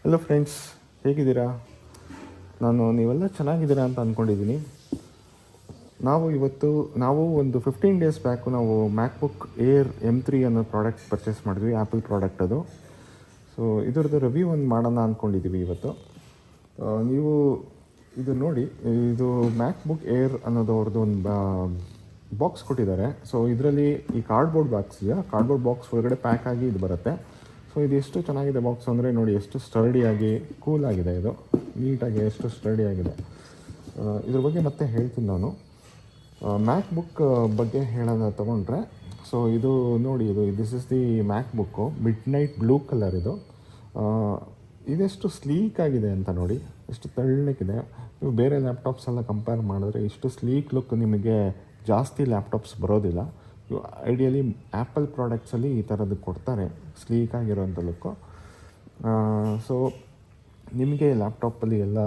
Hello friends, ಹೇಗಿದ್ದೀರಾ? ನೀವೆಲ್ಲ ಚೆನ್ನಾಗಿದ್ದೀರಾ ಅಂತ ಅಂದ್ಕೊಂಡಿದ್ದೀನಿ. ನಾವು ಒಂದು 15 ಡೇಸ್ ಬ್ಯಾಕು ನಾವು ಮ್ಯಾಕ್ಬುಕ್ ಏರ್ M3 ಅನ್ನೋ ಪ್ರಾಡಕ್ಟ್ ಪರ್ಚೇಸ್ ಮಾಡಿದ್ವಿ. ಆ್ಯಪಲ್ ಪ್ರಾಡಕ್ಟ್ ಅದು. ಸೊ ಇದರದ್ದು ರಿವ್ಯೂ ಒಂದು ಮಾಡೋಣ ಅಂದ್ಕೊಂಡಿದ್ದೀವಿ ಇವತ್ತು. ನೀವು ಇದು ನೋಡಿ, ಇದು ಮ್ಯಾಕ್ಬುಕ್ ಏರ್ ಅನ್ನೋದು ಅವ್ರದ್ದು ಒಂದು ಬಾಕ್ಸ್ ಕೊಟ್ಟಿದ್ದಾರೆ. ಸೊ ಇದರಲ್ಲಿ ಈ ಕಾರ್ಡ್ಬೋರ್ಡ್ ಬಾಕ್ಸ್ ಒಳಗಡೆ ಪ್ಯಾಕ್ ಆಗಿ ಇದು ಬರುತ್ತೆ. ಸೊ ಇದು ಎಷ್ಟು ಚೆನ್ನಾಗಿದೆ ಬಾಕ್ಸ್ ಅಂದರೆ ನೋಡಿ, ಎಷ್ಟು ಸ್ಟರ್ಡಿಯಾಗಿ ಕೂಲಾಗಿದೆ. ಇದು ನೀಟಾಗಿ ಎಷ್ಟು ಸ್ಟರ್ಡಿಯಾಗಿದೆ. ಇದ್ರ ಬಗ್ಗೆ ಮತ್ತೆ ಹೇಳ್ತೀನಿ ನಾನು. ಮ್ಯಾಕ್ಬುಕ್ ಬಗ್ಗೆ ಹೇಳೋಣ ತೊಗೊಂಡ್ರೆ, ಸೊ ಇದು ನೋಡಿ, this is the MacBook midnight ನೈಟ್ ಬ್ಲೂ ಕಲರ್. ಇದೆಷ್ಟು ಸ್ಲೀಕ್ ಆಗಿದೆ ಅಂತ ನೋಡಿ, ಎಷ್ಟು ತೆಳ್ಳಗಿದೆ. ನೀವು ಬೇರೆ ಲ್ಯಾಪ್ಟಾಪ್ಸ್ ಎಲ್ಲ ಕಂಪೇರ್ ಮಾಡಿದ್ರೆ ಇಷ್ಟು ಸ್ಲೀಕ್ ಲುಕ್ ನಿಮಗೆ ಜಾಸ್ತಿ ಲ್ಯಾಪ್ಟಾಪ್ಸ್ ಬರೋದಿಲ್ಲ. ಐಡಿಯಲಿ ಆ್ಯಪಲ್ ಪ್ರಾಡಕ್ಟ್ಸಲ್ಲಿ ಈ ಥರದ್ದು ಕೊಡ್ತಾರೆ, ಸ್ಲೀಕ್ ಆಗಿರೋಂಥ ಲುಕ್ಕು. ಸೊ ನಿಮಗೆ ಲ್ಯಾಪ್ಟಾಪಲ್ಲಿ ಎಲ್ಲ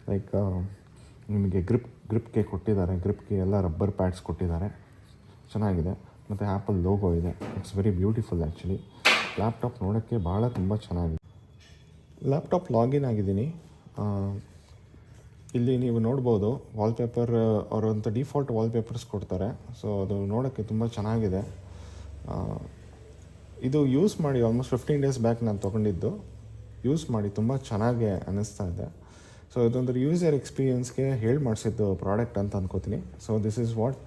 ಲೈಕ್ ನಿಮಗೆ ಗ್ರಿಪ್ಗೆ ಕೊಟ್ಟಿದ್ದಾರೆ, ಗ್ರಿಪ್ಗೆ ಎಲ್ಲ ರಬ್ಬರ್ ಪ್ಯಾಡ್ಸ್ ಕೊಟ್ಟಿದ್ದಾರೆ, ಚೆನ್ನಾಗಿದೆ. ಮತ್ತು ಆ್ಯಪಲ್ ಲೋಗೋ ಇದೆ. It's very beautiful actually. Laptop ನೋಡೋಕ್ಕೆ ತುಂಬ ಚೆನ್ನಾಗಿದೆ. ಲ್ಯಾಪ್ಟಾಪ್ ಲಾಗಿನ್ ಆಗಿದ್ದೀನಿ. ಇಲ್ಲಿ ನೀವು ನೋಡ್ಬೋದು, ವಾಲ್ಪೇಪರ್ ಅವರಂಥ ಡಿಫಾಲ್ಟ್ ವಾಲ್ಪೇಪರ್ಸ್ ಕೊಡ್ತಾರೆ. ಸೊ ಅದು ನೋಡೋಕ್ಕೆ ತುಂಬ ಚೆನ್ನಾಗಿದೆ. ಇದು ಯೂಸ್ ಮಾಡಿ ಆಲ್ಮೋಸ್ಟ್ 15 ಡೇಸ್ ಬ್ಯಾಕ್ ನಾನು ತೊಗೊಂಡಿದ್ದು. ಯೂಸ್ ಮಾಡಿ ತುಂಬ ಚೆನ್ನಾಗಿ ಅನ್ನಿಸ್ತಾ ಇದೆ. ಸೊ ಇದೊಂದು ಯೂಸರ್ ಎಕ್ಸ್ಪೀರಿಯನ್ಸ್ಗೆ ಮಾಡಿಸಿದ್ದು ಪ್ರಾಡಕ್ಟ್ ಅಂತ ಅಂದ್ಕೋತೀನಿ. So this is what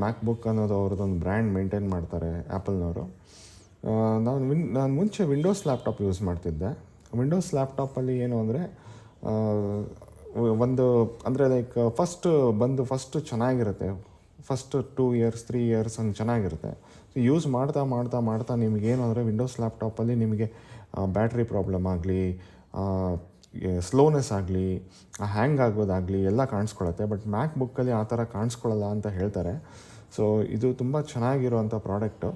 MacBook ಅನ್ನೋದು ಅವ್ರದ್ದೊಂದು ಬ್ರ್ಯಾಂಡ್ ಮೇಂಟೈನ್ ಮಾಡ್ತಾರೆ ಆ್ಯಪಲ್ನವರು. ನಾನು ಮುಂಚೆ ವಿಂಡೋಸ್ ಲ್ಯಾಪ್ಟಾಪ್ ಯೂಸ್ ಮಾಡ್ತಿದ್ದೆ. ವಿಂಡೋಸ್ ಲ್ಯಾಪ್ಟಾಪಲ್ಲಿ ಏನು ಅಂದರೆ ಫಸ್ಟು ಚೆನ್ನಾಗಿರುತ್ತೆ. ಫಸ್ಟ್ 2 ಇಯರ್ಸ್ 3 ಇಯರ್ಸ್ ಹಂಗೆ ಚೆನ್ನಾಗಿರುತ್ತೆ. ಸೊ ಯೂಸ್ ಮಾಡ್ತಾ ನಿಮಗೇನು ಅಂದರೆ ವಿಂಡೋಸ್ ಲ್ಯಾಪ್ಟಾಪಲ್ಲಿ ನಿಮಗೆ ಬ್ಯಾಟ್ರಿ ಪ್ರಾಬ್ಲಮ್ ಆಗಲಿ, ಸ್ಲೋನೆಸ್ ಆಗಲಿ, ಹ್ಯಾಂಗ್ ಆಗೋದಾಗಲಿ ಎಲ್ಲ ಕಾಣಿಸ್ಕೊಳತ್ತೆ. ಬಟ್ ಮ್ಯಾಕ್ಬುಕ್ಕಲ್ಲಿ ಆ ಥರ ಕಾಣಿಸ್ಕೊಳ್ಳಲ್ಲ ಅಂತ ಹೇಳ್ತಾರೆ. ಸೊ ಇದು ತುಂಬ ಚೆನ್ನಾಗಿರೋವಂಥ ಪ್ರಾಡಕ್ಟು.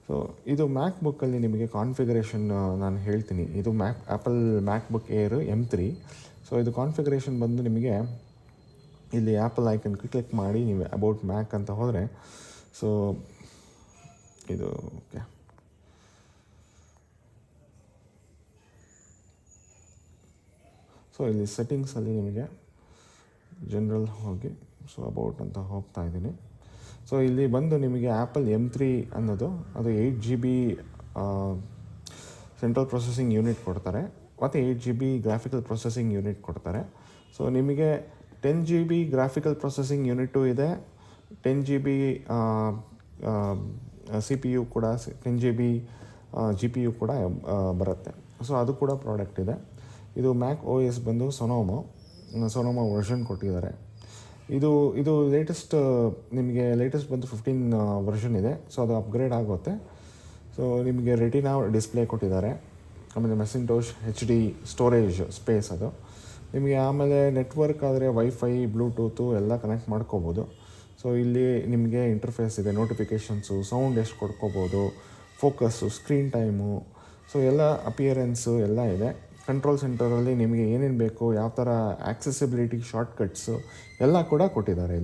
ಸೊ ಇದು ಮ್ಯಾಕ್ಬುಕ್ಕಲ್ಲಿ ನಿಮಗೆ ಕಾನ್ಫಿಗರೇಷನ್ ನಾನು ಹೇಳ್ತೀನಿ. ಇದು apple MacBook air M3. So ಇದು ಕಾನ್ಫಿಗರೇಷನ್ ಬಂದು ನಿಮಗೆ ಇಲ್ಲಿ ಆ್ಯಪಲ್ ಐಕನ್ ಕ್ಲಿಕ್ ಮಾಡಿ ನೀವು ಅಬೌಟ್ ಮ್ಯಾಕ್ ಅಂತ ಹೋದರೆ, ಸೊ ಇದು ಓಕೆ. ಸೊ ಇಲ್ಲಿ ಸೆಟ್ಟಿಂಗ್ಸಲ್ಲಿ ನಿಮಗೆ ಜನರಲ್ ಹೋಗಿ, ಸೊ ಅಬೌಟ್ ಅಂತ ಹೋಗ್ತಾ ಇದ್ದೀನಿ. ಸೊ ಇಲ್ಲಿ ಬಂದು ನಿಮಗೆ ಆ್ಯಪಲ್ M3 ಅನ್ನೋದು ಅದು 8 GB ಸೆಂಟ್ರಲ್ ಪ್ರೊಸೆಸಿಂಗ್ ಯೂನಿಟ್ ಕೊಡ್ತಾರೆ, ಮತ್ತು 8 GB ಗ್ರಾಫಿಕಲ್ ಪ್ರೊಸೆಸಿಂಗ್ ಯೂನಿಟ್ ಕೊಡ್ತಾರೆ. ಸೊ ನಿಮಗೆ 10 GB ಗ್ರಾಫಿಕಲ್ ಪ್ರೊಸೆಸಿಂಗ್ ಯೂನಿಟು ಇದೆ, 10 GB CPU ಕೂಡ, 10 GB GPU ಕೂಡ ಬರುತ್ತೆ. ಸೊ ಅದು ಕೂಡ ಪ್ರಾಡಕ್ಟ್ ಇದೆ. ಇದು ಮ್ಯಾಕ್ OS ಬಂದು ಸೊನೋಮಾ ವರ್ಷನ್ ಕೊಟ್ಟಿದ್ದಾರೆ. ಇದು ಲೇಟೆಸ್ಟ್ ಬಂದು 15 ವರ್ಷನ್ ಇದೆ. ಸೊ ಅದು ಅಪ್ಗ್ರೇಡ್ ಆಗುತ್ತೆ. ಸೊ ನಿಮಗೆ ರೆಟಿನಾ ಡಿಸ್ಪ್ಲೇ ಕೊಟ್ಟಿದ್ದಾರೆ. ಆಮೇಲೆ ಮೆಸಿಂಟೋಶ್ HD ಸ್ಟೋರೇಜ್ ಸ್ಪೇಸ್ ಅದು ನಿಮಗೆ. ಆಮೇಲೆ ನೆಟ್ವರ್ಕ್ ಆದರೆ ವೈಫೈ, ಬ್ಲೂಟೂತು ಎಲ್ಲ ಕನೆಕ್ಟ್ ಮಾಡ್ಕೋಬೋದು. ಸೊ ಇಲ್ಲಿ ನಿಮಗೆ ಇಂಟರ್ಫೇಸ್ ಇದೆ, ನೋಟಿಫಿಕೇಷನ್ಸು, ಸೌಂಡ್ ಎಷ್ಟು ಕೊಡ್ಕೋಬೋದು, ಫೋಕಸ್ಸು, ಸ್ಕ್ರೀನ್ ಟೈಮು, ಸೊ ಎಲ್ಲ ಅಪಿಯರೆನ್ಸು ಎಲ್ಲ ಇದೆ. ಕಂಟ್ರೋಲ್ ಸೆಂಟರಲ್ಲಿ ನಿಮಗೆ ಏನೇನು ಬೇಕು, ಯಾವ ಥರ ಆಕ್ಸೆಸಿಬಿಲಿಟಿ, ಶಾರ್ಟ್ಕಟ್ಸು ಎಲ್ಲ ಕೂಡ ಕೊಟ್ಟಿದ್ದಾರೆ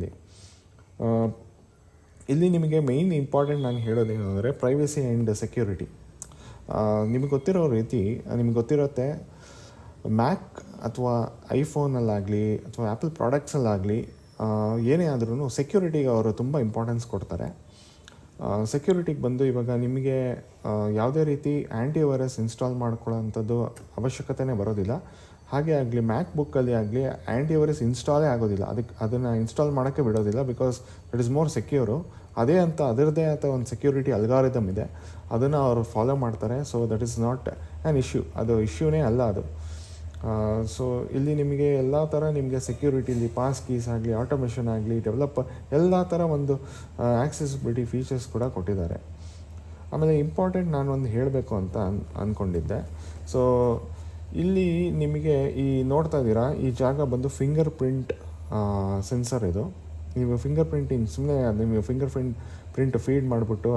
ಇಲ್ಲಿ ನಿಮಗೆ ಮೇಯ್ನ್ ಇಂಪಾರ್ಟೆಂಟ್ ನಾನು ಹೇಳೋದೇನು ಅಂದರೆ ಪ್ರೈವಸಿ ಆ್ಯಂಡ್ ಸೆಕ್ಯೂರಿಟಿ. ನಿಮಗೆ ಗೊತ್ತಿರುತ್ತೆ, ಮ್ಯಾಕ್ ಅಥವಾ ಐಫೋನಲ್ಲಾಗಲಿ ಅಥವಾ ಆ್ಯಪಲ್ ಪ್ರಾಡಕ್ಟ್ಸಲ್ಲಾಗಲಿ ಏನೇ ಆದ್ರೂ ಸೆಕ್ಯೂರಿಟಿಗೆ ಅವರು ತುಂಬ ಇಂಪಾರ್ಟೆನ್ಸ್ ಕೊಡ್ತಾರೆ. ಸೆಕ್ಯೂರಿಟಿಗೆ ಬಂದು ಇವಾಗ ನಿಮಗೆ ಯಾವುದೇ ರೀತಿ ಆ್ಯಂಟಿವೈರಸ್ ಇನ್ಸ್ಟಾಲ್ ಮಾಡ್ಕೊಳ್ಳೋಂಥದ್ದು ಅವಶ್ಯಕತೆಯೇ ಬರೋದಿಲ್ಲ. ಹಾಗೆ ಆಗಲಿ ಮ್ಯಾಕ್ಬುಕ್ಕಲ್ಲಿ ಆಗಲಿ ಆ್ಯಂಟಿವೈರಸ್ ಇನ್ಸ್ಟಾಲೇ ಆಗೋದಿಲ್ಲ. ಅದನ್ನು ಇನ್ಸ್ಟಾಲ್ ಮಾಡೋಕ್ಕೆ ಬಿಡೋದಿಲ್ಲ. Because that is more secure. ಅದರದ್ದೇ ಆದ ಒಂದು ಸೆಕ್ಯೂರಿಟಿ ಅಲ್ಗಾರಿದಮ್ ಇದೆ, ಅದನ್ನು ಅವರು ಫಾಲೋ ಮಾಡ್ತಾರೆ. So that is not an issue, ಅದು ಇಶ್ಯೂನೇ ಅಲ್ಲ ಅದು. ಸೊ ಇಲ್ಲಿ ನಿಮಗೆ ಎಲ್ಲ ಥರ ನಿಮಗೆ ಸೆಕ್ಯೂರಿಟಿಲಿ ಪಾಸ್ ಕೀಸ್ ಆಗಲಿ, ಆಟೋಮೇಷನ್ ಆಗಲಿ, ಡೆವಲಪರ್ ಎಲ್ಲ ಥರ ಒಂದು ಆಕ್ಸೆಸಿಬಿಲಿಟಿ ಫೀಚರ್ಸ್ ಕೂಡ ಕೊಟ್ಟಿದ್ದಾರೆ. ಆಮೇಲೆ ಇಂಪಾರ್ಟೆಂಟ್ ನಾನು ಒಂದು ಹೇಳಬೇಕು ಅಂತ ಅಂದ್ಕೊಂಡಿದ್ದೆ. ಸೊ ಇಲ್ಲಿ ನಿಮಗೆ ನೋಡ್ತಾ ಇದ್ದೀರಾ, ಈ ಜಾಗ ಬಂದು ಫಿಂಗರ್ ಪ್ರಿಂಟ್ ಸೆನ್ಸರ್. ಇದು ನೀವು ಫಿಂಗರ್ ಪ್ರಿಂಟಿಂಗ್ ಸುಮ್ಮನೆ ನೀವು ಫಿಂಗರ್ ಪ್ರಿಂಟ್ ಫೀಡ್ ಮಾಡಿಬಿಟ್ಟು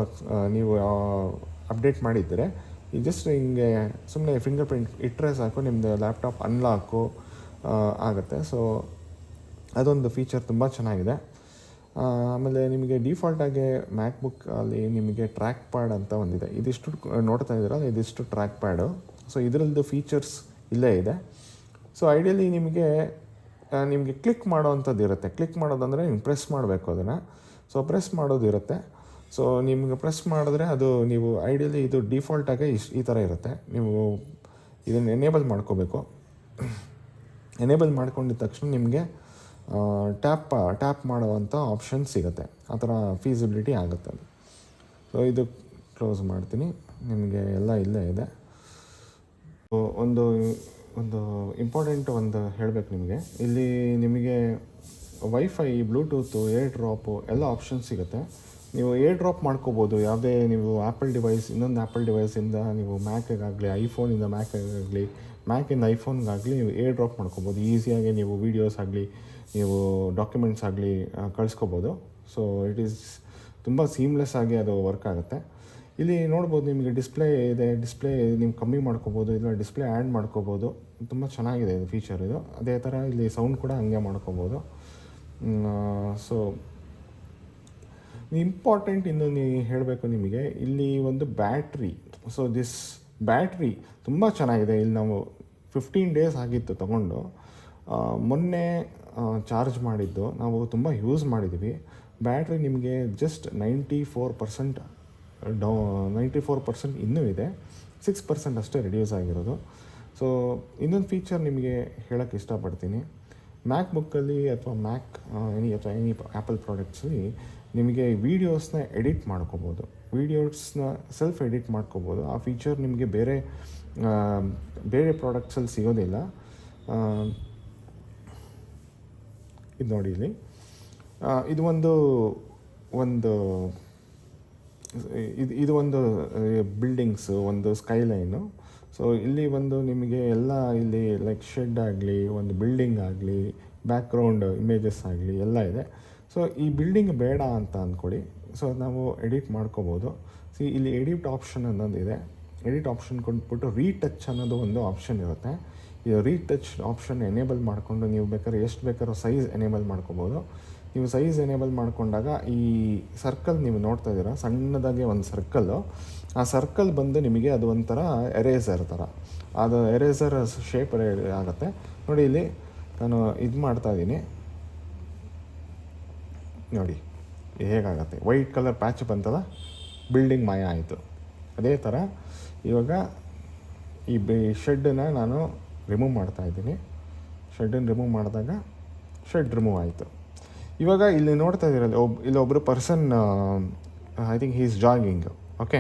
ನೀವು ಅಪ್ಡೇಟ್ ಮಾಡಿದ್ದರೆ, ಈ ಜಸ್ಟ್ ಹಿಂಗೆ ಸುಮ್ಮನೆ ಫಿಂಗರ್ ಪ್ರಿಂಟ್ ಇಟ್ಟರೆ ಸಾಕು, ನಿಮ್ಮದು ಲ್ಯಾಪ್ಟಾಪ್ ಅನ್ಲಾಕು ಆಗುತ್ತೆ. ಸೊ ಅದೊಂದು ಫೀಚರ್ ತುಂಬ ಚೆನ್ನಾಗಿದೆ. ಆಮೇಲೆ ನಿಮಗೆ ಡಿಫಾಲ್ಟಾಗಿ ಮ್ಯಾಕ್ಬುಕ್ಕಲ್ಲಿ ನಿಮಗೆ ಟ್ರ್ಯಾಕ್ ಪ್ಯಾಡ್ ಅಂತ ಒಂದಿದೆ. ಇದಿಷ್ಟು ನೋಡ್ತಾ ಇದ್ದೀರಲ್ಲ, ಇದಿಷ್ಟು ಟ್ರ್ಯಾಕ್ ಪ್ಯಾಡು. ಸೊ ಇದರದ್ದು ಫೀಚರ್ಸ್ ಇಲ್ಲೇ ಇದೆ. ಸೊ ಐಡಿಯಲಿ ನಿಮಗೆ ಕ್ಲಿಕ್ ಮಾಡೋವಂಥದ್ದು ಇರುತ್ತೆ. ಕ್ಲಿಕ್ ಮಾಡೋದಂದರೆ ನೀವು ಪ್ರೆಸ್ ಮಾಡಬೇಕು ಅದನ್ನು. ಸೊ ಪ್ರೆಸ್ ಮಾಡೋದಿರುತ್ತೆ. ಸೊ ನಿಮ್ಗೆ ಪ್ರೆಸ್ ಮಾಡಿದ್ರೆ ಅದು ನೀವು ಐಡಿಯಲಿ ಇದು ಡಿಫಾಲ್ಟಾಗಿ ಈ ಥರ ಇರುತ್ತೆ. ನೀವು ಇದನ್ನು ಎನೇಬಲ್ ಮಾಡ್ಕೋಬೇಕು. ಎನೇಬಲ್ ಮಾಡ್ಕೊಂಡಿದ್ದ ತಕ್ಷಣ ನಿಮಗೆ ಟ್ಯಾಪ್ ಮಾಡುವಂಥ ಆಪ್ಷನ್ ಸಿಗುತ್ತೆ. ಆ ಥರ ಫೀಸಿಬಿಲಿಟಿ ಆಗುತ್ತೆ ಅದು. ಸೊ ಇದು ಕ್ಲೋಸ್ ಮಾಡ್ತೀನಿ. ನಿಮಗೆ ಎಲ್ಲ ಇಲ್ಲೇ ಇದೆ. ಒಂದು ಇಂಪಾರ್ಟೆಂಟ್ ಒಂದು ಹೇಳಬೇಕು ನಿಮಗೆ. ಇಲ್ಲಿ ನಿಮಗೆ ವೈಫೈ, ಬ್ಲೂಟೂತು, ಏರ್ ಡ್ರಾಪು ಎಲ್ಲ ಆಪ್ಷನ್ ಸಿಗುತ್ತೆ. ನೀವು ಏರ್ ಡ್ರಾಪ್ ಮಾಡ್ಕೋಬೋದು. ಯಾವುದೇ ನೀವು ಆ್ಯಪಲ್ ಡಿವೈಸ್ ಇನ್ನೊಂದು ಆ್ಯಪಲ್ ಡಿವೈಸಿಂದ ನೀವು ಮ್ಯಾಕಿಗಾಗಲಿ, ಐಫೋನಿಂದ ಮ್ಯಾಕಿಗಾಗಲಿ, ಮ್ಯಾಕಿಂದ ಐಫೋನ್ಗಾಗಲಿ ನೀವು ಏರ್ ಡ್ರಾಪ್ ಮಾಡ್ಕೋಬೋದು. ಈಸಿಯಾಗಿ ನೀವು ವೀಡಿಯೋಸ್ ಆಗಲಿ, ನೀವು ಡಾಕ್ಯುಮೆಂಟ್ಸ್ ಆಗಲಿ ಕಳಿಸ್ಕೋಬೋದು. ಸೊ ಇಟ್ ಈಸ್ ತುಂಬ ಸೀಮ್ಲೆಸ್ ಆಗಿ ಅದು ವರ್ಕ್ ಆಗುತ್ತೆ. ಇಲ್ಲಿ ನೋಡ್ಬೋದು ನಿಮಗೆ ಡಿಸ್ಪ್ಲೇ ಇದೆ. ಡಿಸ್ಪ್ಲೇ ನೀವು ಕಮ್ಮಿ ಮಾಡ್ಕೋಬೋದು, ಇಲ್ಲ ಡಿಸ್ಪ್ಲೇ ಆ್ಯಡ್ ಮಾಡ್ಕೋಬೋದು. ತುಂಬ ಚೆನ್ನಾಗಿದೆ ಇದು ಫೀಚರ್ ಇದು. ಅದೇ ಥರ ಇಲ್ಲಿ ಸೌಂಡ್ ಕೂಡ ಹಂಗೆ ಮಾಡ್ಕೋಬೋದು. ಸೊ ಇಂಪಾರ್ಟೆಂಟ್ ಇನ್ನೊಂದು ಹೇಳಬೇಕು ನಿಮಗೆ, ಇಲ್ಲಿ ಒಂದು ಬ್ಯಾಟ್ರಿ. ಸೊ ದಿಸ್ ಬ್ಯಾಟ್ರಿ ತುಂಬ ಚೆನ್ನಾಗಿದೆ. ಇಲ್ಲಿ ನಾವು 15 ಡೇಸ್ ಆಗಿತ್ತು ತಗೊಂಡು. ಮೊನ್ನೆ ಚಾರ್ಜ್ ಮಾಡಿದ್ದು ನಾವು ತುಂಬ ಯೂಸ್ ಮಾಡಿದ್ವಿ. ಬ್ಯಾಟ್ರಿ ನಿಮಗೆ ಜಸ್ಟ್ 94% 94% ಇನ್ನೂ ಇದೆ. 6% ಅಷ್ಟೇ ರಿಡ್ಯೂಸ್ ಆಗಿರೋದು. ಸೊ ಇನ್ನೊಂದು ಫೀಚರ್ ನಿಮಗೆ ಹೇಳೋಕ್ಕೆ ಇಷ್ಟಪಡ್ತೀನಿ. ಮ್ಯಾಕ್ ಬುಕ್ಕಲ್ಲಿ ಅಥವಾ ಎನಿ ಆ್ಯಪಲ್ ಪ್ರಾಡಕ್ಟ್ಸಲ್ಲಿ ನಿಮಗೆ ವೀಡಿಯೋಸ್ನ ಎಡಿಟ್ ಮಾಡ್ಕೋಬೋದು. ವೀಡಿಯೋಸ್ನ ಸೆಲ್ಫ್ ಎಡಿಟ್ ಮಾಡ್ಕೋಬೋದು. ಆ ಫೀಚರ್ ನಿಮಗೆ ಬೇರೆ ಪ್ರಾಡಕ್ಟ್ಸಲ್ಲಿ ಸಿಗೋದಿಲ್ಲ. ಇದು ನೋಡಿ ಇಲ್ಲಿ ಇದು ಒಂದು ಬಿಲ್ಡಿಂಗ್ಸು, ಒಂದು ಸ್ಕೈಲೈನು. ಸೊ ಇಲ್ಲಿ ನಿಮಗೆ ಎಲ್ಲ ಇಲ್ಲಿ ಲೈಕ್ ಶೆಡ್ ಆಗಲಿ, ಒಂದು ಬಿಲ್ಡಿಂಗ್ ಆಗಲಿ, ಬ್ಯಾಕ್ಗ್ರೌಂಡ್ ಇಮೇಜಸ್ ಆಗಲಿ ಎಲ್ಲ ಇದೆ. ಸೊ ಈ ಬಿಲ್ಡಿಂಗ್ ಬೇಡ ಅಂತ ಅಂದ್ಕೊಳ್ಳಿ. ಸೊ ನಾವು ಎಡಿಟ್ ಮಾಡ್ಕೋಬೋದು. ಇಲ್ಲಿ ಎಡಿಟ್ ಆಪ್ಷನ್ ಅನ್ನೋದಿದೆ. ಎಡಿಟ್ ಆಪ್ಷನ್ ಕೊಟ್ಬಿಟ್ಟು ರೀಟಚ್ ಅನ್ನೋದು ಒಂದು ಆಪ್ಷನ್ ಇರುತ್ತೆ. ಈ ರೀಟಚ್ ಆಪ್ಷನ್ ಎನೇಬಲ್ ಮಾಡಿಕೊಂಡು ನೀವು ಎಷ್ಟು ಬೇಕಾದ್ರೂ ಸೈಜ್ ಎನೇಬಲ್ ಮಾಡ್ಕೋಬೋದು. ನೀವು ಸೈಜ್ ಎನೇಬಲ್ ಮಾಡಿಕೊಂಡಾಗ ಈ ಸರ್ಕಲ್ ನೀವು ನೋಡ್ತಾ ಇದ್ದೀರಾ, ಸಣ್ಣದಾಗಿ ಒಂದು ಸರ್ಕಲ್ಲು. ಆ ಸರ್ಕಲ್ ಬಂದು ನಿಮಗೆ ಅದು ಒಂಥರ ಎರೇಸರ್ ಥರ, ಅದು ಎರೇಸರ್ ಶೇಪ್ ಆಗುತ್ತೆ. ನೋಡಿ ಇಲ್ಲಿ ನಾನು ಇದು ಮಾಡ್ತಾಯಿದ್ದೀನಿ, ನೋಡಿ ಹೇಗಾಗತ್ತೆ. ವೈಟ್ ಕಲರ್ ಪ್ಯಾಚ್ ಬಂತಲ್ಲ, ಬಿಲ್ಡಿಂಗ್ ಮಾಯ ಆಯಿತು. ಅದೇ ಥರ ಇವಾಗ ಈ ಶೆಡ್ಡನ್ನು ನಾನು ರಿಮೂವ್ ಮಾಡ್ತಾಯಿದ್ದೀನಿ. ಶೆಡ್ಡನ್ನು ರಿಮೂವ್ ಮಾಡಿದಾಗ ಶೆಡ್ ರಿಮೂವ್ ಆಯಿತು. ಇವಾಗ ಇಲ್ಲಿ ನೋಡ್ತಾ ಇದ್ದೀರಲ್ಲ, ಇಲ್ಲೊಬ್ಬರು person, I think he is jogging. Okay,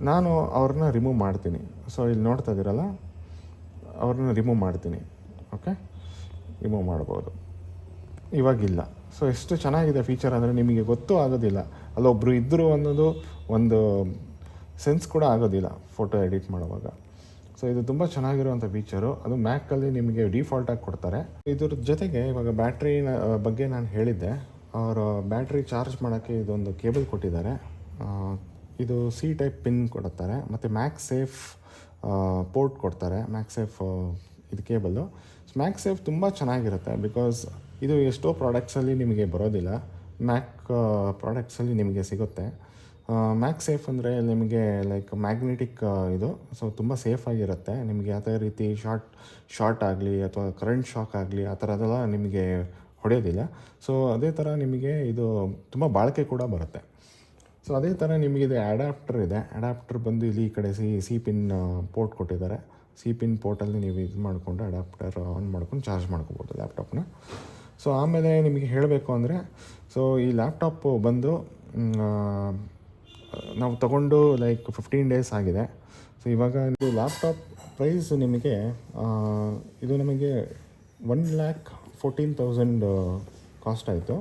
ನಾನು ಅವ್ರನ್ನ ರಿಮೂವ್ ಮಾಡ್ತೀನಿ. ಸೊ ಇಲ್ಲಿ ನೋಡ್ತಾ ಇದ್ದೀರಲ್ಲ, ಅವ್ರನ್ನ ರಿಮೂವ್ ಮಾಡ್ತೀನಿ. ಓಕೆ, ರಿಮೂವ್ ಮಾಡ್ಬೋದು. ಇವಾಗಿಲ್ಲ. ಸೊ ಎಷ್ಟು ಚೆನ್ನಾಗಿದೆ ಫೀಚರ್ ಅಂದರೆ ನಿಮಗೆ ಗೊತ್ತೂ ಆಗೋದಿಲ್ಲ ಅಲ್ಲೊಬ್ಬರು ಇದ್ದರು ಅನ್ನೋದು ಒಂದು ಸೆನ್ಸ್ ಕೂಡ ಆಗೋದಿಲ್ಲ ಫೋಟೋ ಎಡಿಟ್ ಮಾಡುವಾಗ. ಸೊ ಇದು ತುಂಬ ಚೆನ್ನಾಗಿರುವಂಥ ಫೀಚರು. ಅದು ಮ್ಯಾಕಲ್ಲಿ ನಿಮಗೆ ಡಿಫಾಲ್ಟಾಗಿ ಕೊಡ್ತಾರೆ. ಇದ್ರ ಜೊತೆಗೆ ಇವಾಗ ಬ್ಯಾಟ್ರಿನ ಬಗ್ಗೆ ನಾನು ಹೇಳಿದ್ದೆ. ಅವರು ಬ್ಯಾಟ್ರಿ ಚಾರ್ಜ್ ಮಾಡೋಕ್ಕೆ ಇದೊಂದು ಕೇಬಲ್ ಕೊಟ್ಟಿದ್ದಾರೆ. ಇದು C ಟೈಪ್ ಪಿನ್ ಕೊಡುತ್ತಾರೆ, ಮತ್ತು ಮ್ಯಾಕ್ ಸೇಫ್ ಪೋರ್ಟ್ ಕೊಡ್ತಾರೆ. ಮ್ಯಾಕ್ ಸೇಫ್ ಇದು ಕೇಬಲ್ಲು. ಮ್ಯಾಕ್ ಸೇಫ್ ತುಂಬ ಚೆನ್ನಾಗಿರುತ್ತೆ. ಬಿಕಾಸ್ ಇದು ಎಷ್ಟೋ ಪ್ರಾಡಕ್ಟ್ಸಲ್ಲಿ ನಿಮಗೆ ಬರೋದಿಲ್ಲ, ಮ್ಯಾಕ್ ಪ್ರಾಡಕ್ಟ್ಸಲ್ಲಿ ನಿಮಗೆ ಸಿಗುತ್ತೆ. ಮ್ಯಾಕ್ ಸೇಫ್ ಅಂದರೆ ನಿಮಗೆ ಲೈಕ್ ಮ್ಯಾಗ್ನೆಟಿಕ್ ಇದು. ಸೊ ತುಂಬ ಸೇಫಾಗಿರುತ್ತೆ. ನಿಮಗೆ ಯಾವುದೇ ರೀತಿ ಶಾರ್ಟ್ ಆಗಲಿ ಅಥವಾ ಕರೆಂಟ್ ಶಾಕ್ ಆಗಲಿ ಆ ಥರದ್ದೆಲ್ಲ ನಿಮಗೆ ಹೊಡೆಯೋದಿಲ್ಲ. ಸೊ ಅದೇ ಥರ ನಿಮಗೆ ಇದು ತುಂಬ ಬಾಳಿಕೆ ಕೂಡ ಬರುತ್ತೆ. ಸೊ ಅದೇ ಥರ ನಿಮಗೆ ಇದು ಅಡ್ಯಾಪ್ಟರ್ ಇದೆ. ಅಡ್ಯಾಪ್ಟರ್ ಬಂದು ಇಲ್ಲಿ ಈ ಕಡೆ ಸಿ ಪಿನ್ ಪೋರ್ಟ್ ಕೊಟ್ಟಿದ್ದಾರೆ. ಸಿ ಪಿನ್ ಪೋರ್ಟಲ್ಲಿ ನೀವು ಇದು ಮಾಡಿಕೊಂಡು ಅಡ್ಯಾಪ್ಟರ್ ಆನ್ ಮಾಡ್ಕೊಂಡು ಚಾರ್ಜ್ ಮಾಡ್ಕೋಬೋದು ಲ್ಯಾಪ್ಟಾಪ್ನ. ಸೊ ಆಮೇಲೆ ನಿಮಗೆ ಹೇಳಬೇಕು ಅಂದರೆ, ಸೊ ಈ ಲ್ಯಾಪ್ಟಾಪು ಬಂದು ನಾವು ತಗೊಂಡು ಲೈಕ್ 15 ಡೇಸ್ ಆಗಿದೆ. ಸೊ ಇವಾಗ ಇದು ಲ್ಯಾಪ್ಟಾಪ್ ಪ್ರೈಸ್ ನಿಮಗೆ ಇದು ನಮಗೆ 1,14,000 ಕಾಸ್ಟ್ ಆಯಿತು.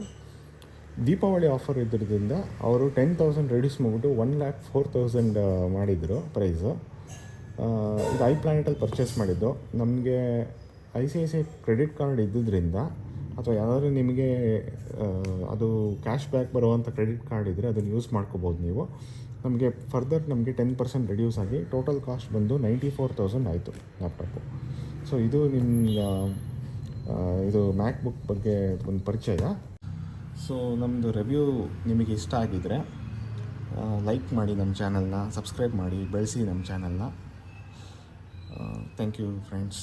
ದೀಪಾವಳಿ ಆಫರ್ ಇದ್ರದಿಂದ ಅವರು 10,000 ರೆಡ್ಯೂಸ್ ಮಾಡಿಬಿಟ್ಟು 1,04,000 ಮಾಡಿದರು ಪ್ರೈಸು. ಇದು iPlanet ಪರ್ಚೇಸ್ ಮಾಡಿದ್ದು. ನಮಗೆ ICICI ಕ್ರೆಡಿಟ್ ಕಾರ್ಡ್ ಇದ್ದಿದ್ದರಿಂದ ಅಥವಾ ಯಾವುದಾದ್ರೂ ನಿಮಗೆ ಅದು ಕ್ಯಾಶ್ ಬ್ಯಾಕ್ ಬರುವಂಥ ಕ್ರೆಡಿಟ್ ಕಾರ್ಡ್ ಇದ್ದರೆ ಅದನ್ನು ಯೂಸ್ ಮಾಡ್ಕೋಬೋದು ನೀವು. ನಮಗೆ ಫರ್ದರ್ ನಮಗೆ 10% ರೆಡ್ಯೂಸ್ ಆಗಿ ಟೋಟಲ್ ಕಾಸ್ಟ್ ಬಂದು 94,000 ಆಯಿತು ಲ್ಯಾಪ್ಟಾಪು. ಸೊ ಇದು ಇದು ಮ್ಯಾಕ್ ಬುಕ್ ಬಗ್ಗೆ ಒಂದು ಪರಿಚಯ. ಸೊ ನಮ್ಮದು ರಿವ್ಯೂ ನಿಮಗೆ ಇಷ್ಟ ಆಗಿದ್ದರೆ ಲೈಕ್ ಮಾಡಿ, ನಮ್ಮ ಚಾನಲ್ನ ಸಬ್ಸ್ಕ್ರೈಬ್ ಮಾಡಿ, ಬೆಳೆಸಿ ನಮ್ಮ ಚಾನಲ್ನ. Thank you friends.